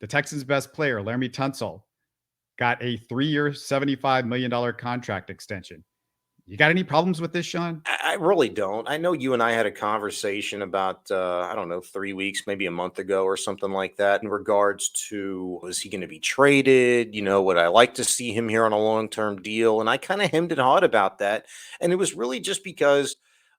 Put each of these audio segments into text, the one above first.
The Texans' best player, Laremy Tunsil, got a 3-year, $75 million contract extension. You got any problems with this, Shaun? I really don't. I know you and I had a conversation about, I don't know, 3 weeks, maybe a month ago or something like that in regards to, is he going to be traded? Would I like to see him here on a long-term deal? And I kind of hemmed and hawed about that. And it was really just because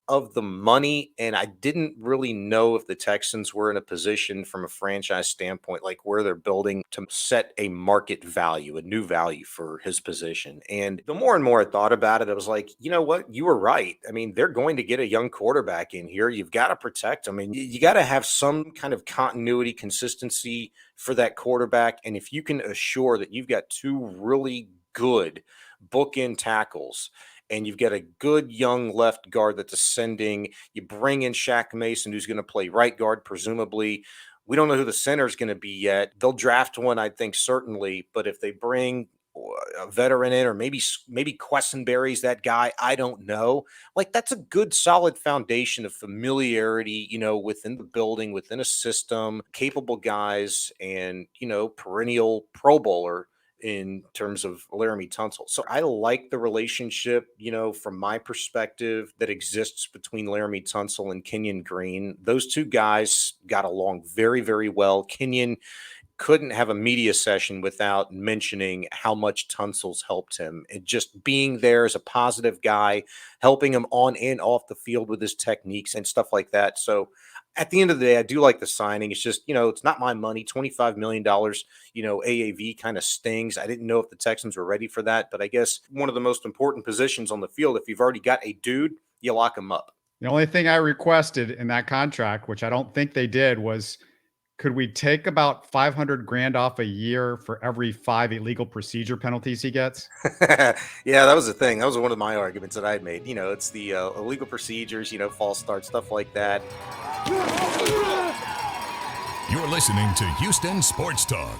of the money. And I didn't really know if the Texans were in a position from a franchise standpoint, like where they're building to set a market value, a new value for his position. And the more and more I thought about it, I was like, you know what? You were right. I mean, they're going to get a young quarterback in here. You've got to protect him. I mean, you got to have some kind of continuity, consistency for that quarterback. And if you can assure that you've got two really good bookend tackles, and you've got a good young left guard that's ascending. You bring in Shaq Mason, who's going to play right guard, presumably. We don't know who the center is going to be yet. They'll draft one, I think, certainly. But if they bring a veteran in, or maybe Quessenberry's that guy, I don't know. Like, that's a good, solid foundation of familiarity, within the building, within a system, capable guys, and, perennial Pro Bowler in terms of Laremy Tunsil. So I like the relationship, from my perspective, that exists between Laremy Tunsil and Kenyon Green. Those two guys got along very, very well. Kenyon couldn't have a media session without mentioning how much Tunsil's helped him, and just being there as a positive guy, helping him on and off the field with his techniques and stuff like that. So at the end of the day, I do like the signing. It's just, it's not my money. $25 million, AAV kind of stings. I didn't know if the Texans were ready for that, but I guess one of the most important positions on the field, if you've already got a dude, you lock him up. The only thing I requested in that contract, which I don't think they did, was could we take about 500 grand off a year for every 5 illegal procedure penalties he gets? Yeah, that was the thing. That was one of my arguments that I made. It's the illegal procedures, false start, stuff like that. You're listening to Houston Sports Talk.